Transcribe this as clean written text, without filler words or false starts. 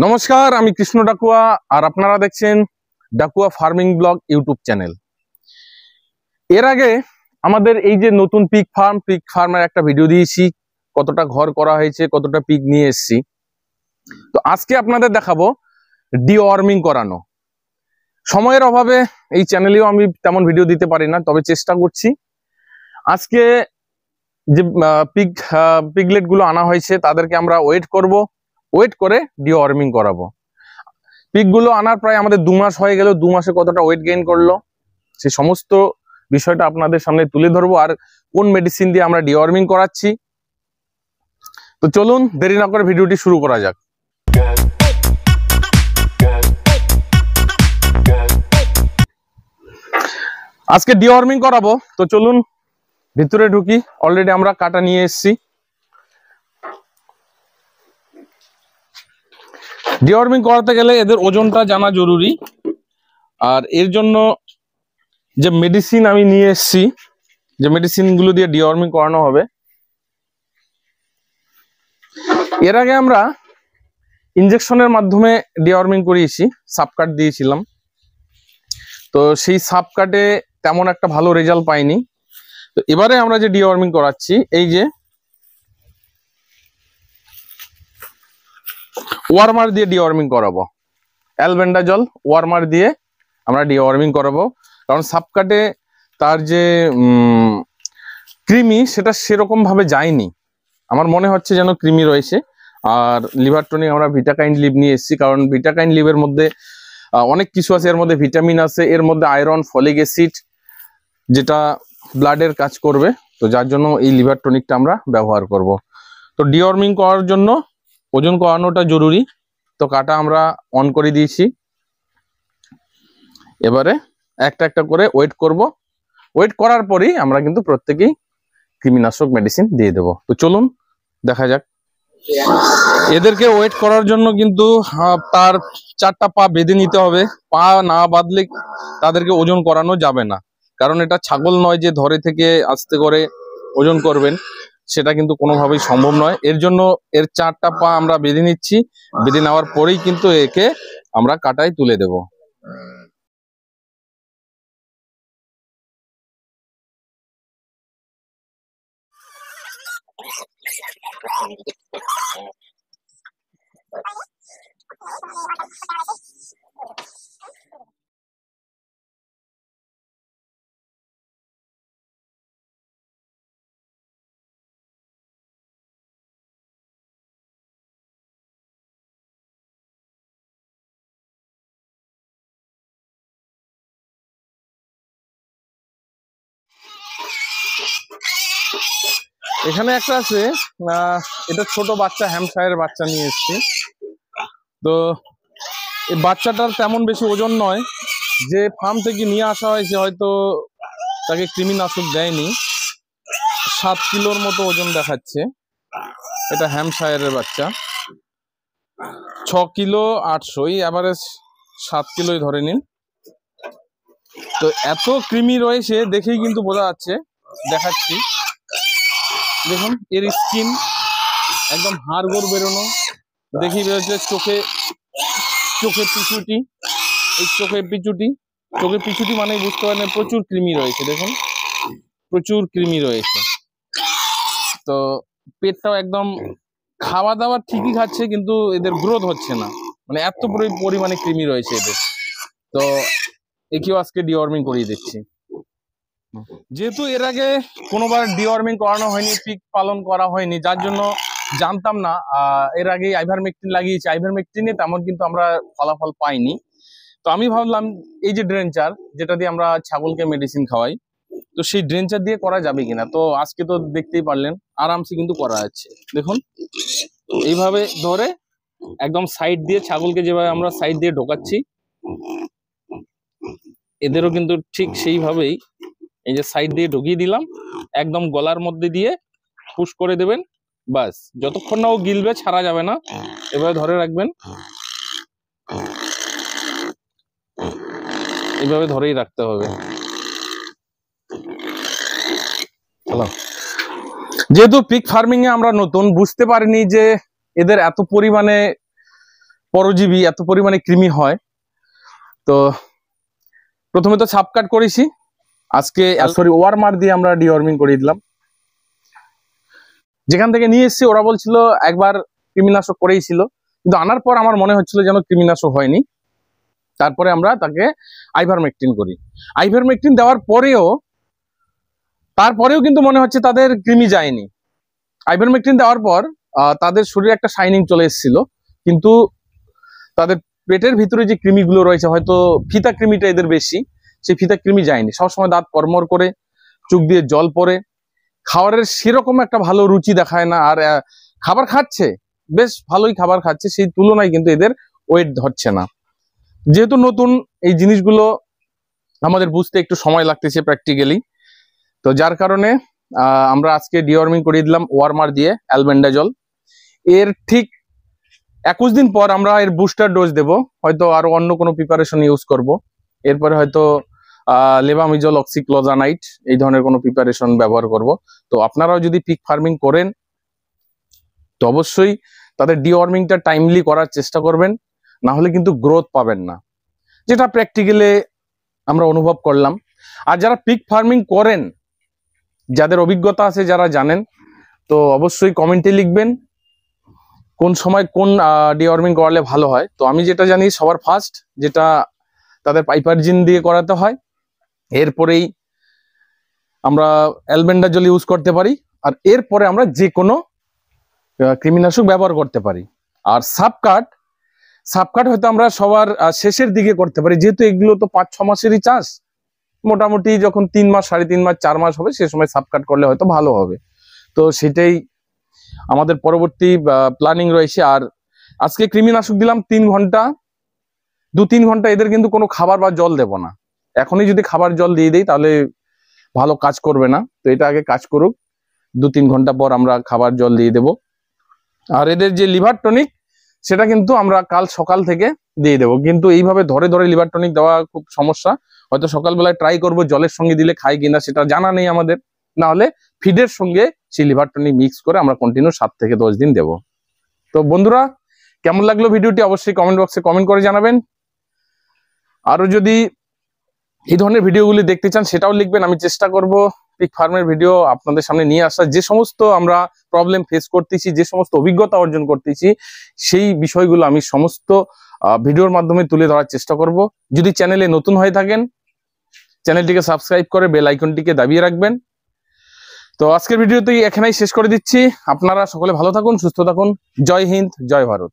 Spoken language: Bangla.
নমস্কার, আমি কৃষ্ণ ডাকুয়া আর আপনারা দেখছেন Dakua farming blog YouTube channel. এর আগে আমাদের এই যে নতুন পিগ ফার্মের একটা ভিডিও দিয়েছি, কতটা ঘর করা হয়েছে, কতটা পিগ নিয়ে এসেছি। তো আজকে আপনাদের দেখাবো ডিওয়ার্মিং করানো। সময়ের অভাবে এই চ্যানেলেও আমি তেমন ভিডিও দিতে পারি না, তবে চেষ্টা করছি। আজকে যে পিগলেট গুলো আনা হয়েছে তাদেরকে আমরা ওয়েট করে ডিওয়ার্মিং করাবো। পিগগুলো আনার প্রায় আমাদের 2 মাস হয়ে গেল। 2 মাসে কতটা ওয়েট গেইন করলো সেই সমস্ত বিষয়টা আপনাদের সামনে তুলে ধরবো, আর কোন মেডিসিন দিয়ে আমরা ডিওয়ার্মিং করাচ্ছি। তো চলুন দেরি না করে ভিডিওটি শুরু করা যাক। আজকে ডিওয়ার্মিং করাবো, তো চলুন ভিতরে ঢুকি। অলরেডি আমরা কাটা নিয়ে এসেছি। ডিওয়ার্মিং করাতে গেলে এদের ওজনটা জানা জরুরি, আর এর জন্য যে মেডিসিন আমি নিয়ে এসেছি, যে মেডিসিনগুলো দিয়ে ডিওয়ার্মিং করানো হবে। এর আগে আমরা ইনজেকশনের মাধ্যমে ডিওয়ার্মিং করিয়েছি, সাবকাট দিয়েছিলাম। তো সেই সাবকাটে তেমন একটা ভালো রেজাল্ট পাইনি। তো এবারে আমরা যে ডিওয়ার্মিং করাচ্ছি, এই যে ওয়ার্মার দিয়ে ডিওয়ার্মিং করাবো। অ্যালবেন্ডাজল ওয়ার্মার দিয়ে আমরা ডিওয়ার্মিং করাবো, কারণ সাবকাটে তার যে কৃমি সেটা সেরকম ভাবে যায়নি। আমার মনে হচ্ছে যেন কৃমি রয়েছে। আর লিভার টনিক আমরা ভিটাকাইন লিভ নিয়ে এসেছি, কারণ ভিটাকাইন লিভের মধ্যে অনেক কিছু আছে। এর মধ্যে ভিটামিন আছে, এর মধ্যে আয়রন, ফলিক অ্যাসিড, যেটা ব্লাডের কাজ করবে। তো যার জন্য এই লিভার টনিকটা আমরা ব্যবহার করব। তো ডিওয়ার্মিং করার জন্য ওজন করানোটা জরুরি। তো কাটা আমরা অন করে দিয়েছি। এবারে একটা একটা করে ওয়েট করব। ওয়েট করার পরেই আমরা কিন্তু প্রত্যেকেই কৃমিনাশক মেডিসিন দিয়ে দেব। তো চলুন দেখা যাক। এদেরকে ওয়েট করার জন্য কিন্তু তার 4টা পা বেঁধে নিতে হবে। পা না বাঁধলে তাদেরকে ওজন করানো যাবে না, কারণ এটা ছাগল নয় যে ধরে থেকে আস্তে করে ওজন করবেন, সেটা কিন্তু কোনোভাবেই সম্ভব নয়। এর জন্য এর 4টা পা আমরা বেঁধে নিচ্ছি। বেঁধে নেওয়ার পরেই কিন্তু একে আমরা কাটায় তুলে দেব। এখানে একটা আছে, এটা ছোট বাচ্চা, হ্যাম্পশায়ারের বাচ্চা নিয়ে এসেছি। তো এই বাচ্চাটার তেমন বেশি ওজন নয়। যে ফার্ম থেকে নিয়ে আসা হয়েছে হয়তো তাকে কৃমিনাশক দেয়নি। 7 কিলোর মতো ওজন দেখাচ্ছে। এটা হ্যাম্পশায়ারের বাচ্চা। 6 কিলো 800, এই অ্যাভারেজ 7 কিলোই ধরে নিন। তো এত কৃমি রয়েছে দেখেই কিন্তু বোঝা যাচ্ছে। দেখাচ্ছি, দেখুন এর স্কিন একদম হাড়গোড় বেরোনো। দেখি বেরোচ্ছে চোখে পিছুটি। এই চোখে পিছুটি মানেই বুঝতে পারেন প্রচুর কৃমি রয়েছে। দেখুন প্রচুর কৃমি রয়েছে। তো পেটটাও একদম, খাওয়া দাওয়া ঠিকই খাচ্ছে কিন্তু এদের গ্রোথ হচ্ছে না, মানে এত পরিমাণে কৃমি রয়েছে এদের। তো একেও আজকে ডিওয়ার্মিং করিয়ে দিচ্ছি। যেহেতু এর আগে কোনোবার ডিওয়ার্মিং করানো হয়নি, পিগ পালন করা হয়নি, যার জন্য জানতাম না। এর আগে আইভারমেকটিন লাগিয়েছি। আইভারমেকটিনে তেমন কিন্তু আমরা ফলাফল পাইনি। তো আমি ভাবলাম এই যে ড্রেঞ্চার, যেটা দিয়ে আমরা ছাগলকে মেডিসিন খাওয়াই, তো সেই ড্রেঞ্চার দিয়ে করা যাবে কিনা। তো আজকে তো দেখতেই পারলেন আরামসে কিন্তু করা যাচ্ছে। দেখুন এইভাবে ধরে একদম সাইড দিয়ে, ছাগলকে যেভাবে আমরা সাইড দিয়ে ঢোকাচ্ছি, এদেরও কিন্তু ঠিক সেইভাবেই এই যে সাইড দিয়ে ঢুকিয়ে দিলাম, একদম গলার মধ্যে দিয়ে পুশ করে দেবেন। বাস, যতক্ষণ না ও গিলবে ছাড়া যাবে না। এভাবে ধরে রাখবেন, এইভাবে ধরেই রাখতে হবে। যেহেতু পিগ ফার্মিং এ আমরা নতুন, বুঝতে পারিনি যে এদের এত পরিমাণে পরজীবী, এত পরিমাণে কৃমি হয়। তো প্রথমে তো সাপ কাট করেছি, আজকে ওয়ার্মার দিয়ে আমরা ডিওয়ার্মিং করিয়ে দিলাম। যেখান থেকে নিয়ে এসেছি ওরা বলছিল একবার কৃমিনাশক করেই ছিল, কিন্তু আনার পর আমার মনে হচ্ছিল যেন কৃমিনাশক হয়নি। তারপরে আমরা তাকে আইভারমেকটিন করি। আইভারমেকটিন দেওয়ার তারপরেও কিন্তু মনে হচ্ছে তাদের কৃমি যায়নি। আইভারমেকটিন দেওয়ার পর তাদের শরীরে একটা শাইনিং চলে এসেছিল, কিন্তু তাদের পেটের ভিতরে যে কৃমিগুলো রয়েছে, হয়তো ফিতা কৃমিটা এদের বেশি, সেই ফিতা কৃমি যায়নি। সবসময় দাঁত কর্মর করে, চোখ দিয়ে জল পড়ে, খাবারের সেরকম একটা ভালো রুচি দেখায় না। আর খাবার খাচ্ছে, বেশ ভালোই খাবার খাচ্ছে, সেই তুলনায় কিন্তু এদের ওয়েট ধরছে না। যেহেতু নতুন এই জিনিসগুলো আমাদের বুঝতে একটু সময় লাগতেছে প্র্যাকটিক্যালি, তো যার কারণে আমরা আজকে ডিওয়ার্মিং করিয়ে দিলাম ওয়ার্মার দিয়ে অ্যালবেন্ডাজল। এর ঠিক 21 দিন পর আমরা এর বুস্টার ডোজ দেব, হয়তো আরো অন্য কোনো প্রিপারেশন ইউজ করব। এরপরে হয়তো লেবামিজল, অক্সিক্লোজানাইট এই ধরনের কোনো প্রিপারেশন ব্যবহার করব। তো আপনারাও যদি পিগ ফার্মিং করেন তো অবশ্যই তাদের ডিওয়ার্মিংটা টাইমলি করার চেষ্টা করবেন, না হলে কিন্তু গ্রোথ পাবেন না, যেটা প্র্যাকটিক্যালি আমরা অনুভব করলাম। আর যারা পিগ ফার্মিং করেন, যাদের অভিজ্ঞতা আছে, যারা জানেন, তো অবশ্যই কমেন্টে লিখবেন কোন সময় কোন ডিওয়ার্মিং করালে ভালো হয়। তো আমি যেটা জানি, সবার ফার্স্ট যেটা তাদের পাইপারজিন দিয়ে করাতে হয়, এরপরেই আমরা অ্যালবেন্ডাজল ইউজ করতে পারি, আর এরপরে আমরা যে কোনো কৃমিনাশক ব্যবহার করতে পারি। আর সাপকাট হয়তো আমরা সবার শেষের দিকে করতে পারি, যেহেতু এগুলো তো 5-6 মাসেরই চাষ। মোটামুটি যখন 3 মাস, 3.5 মাস, 4 মাস হবে, সে সময় সাপকাট করলে হয়তো ভালো হবে। তো সেটাই আমাদের পরবর্তী প্ল্যানিং রয়েছে। আর আজকে কৃমিনাশক দিলাম 3 ঘন্টা, 2-3 ঘন্টা এদের কিন্তু কোনো খাবার বা জল দেব না। এখনই যদি খাবার জল দিয়ে দিই তাহলে ভালো কাজ করবে না, তো এটা আগে কাজ করুক, 2-3 ঘন্টা পর আমরা খাবার জল দিয়ে দেব। আর এদের যে লিভার টনিক, সেটা কিন্তু আমরা কাল সকাল থেকে দিয়ে দেবো। কিন্তু এইভাবে ধরে ধরে লিভার টনিক দেওয়া খুব সমস্যা, হয়তো সকালবেলায় ট্রাই করব জলের সঙ্গে দিলে খায় কিনা সেটা জানা নেই আমাদের, না হলে ফিডের সঙ্গে সেই লিভার টনিক মিক্স করে আমরা কন্টিনিউ 7 থেকে 10 দিন দেব। তো বন্ধুরা, কেমন লাগলো ভিডিওটি অবশ্যই কমেন্ট বক্সে কমেন্ট করে জানাবেন। আরো যদি এই ধরনের ভিডিওগুলি দেখতে চান সেটাও লিখবেন, আমি চেষ্টা করব পিগ ফার্মের ভিডিও আপনাদের সামনে নিয়ে আসা। যে সমস্ত আমরা প্রবলেম ফেস করতেছি, যে সমস্ত অভিজ্ঞতা অর্জন করতেছি, সেই বিষয়গুলো আমি সমস্ত ভিডিওর মাধ্যমে তুলে ধরার চেষ্টা করব। যদি চ্যানেলে নতুন হয়ে থাকেন, চ্যানেলটিকে সাবস্ক্রাইব করে বেল আইকনটিকে দাবিয়ে রাখবেন। তো আজকের ভিডিওতেই এখানেই শেষ করে দিচ্ছি। আপনারা সকলে ভালো থাকুন, সুস্থ থাকুন। জয় হিন্দ, জয় ভারত।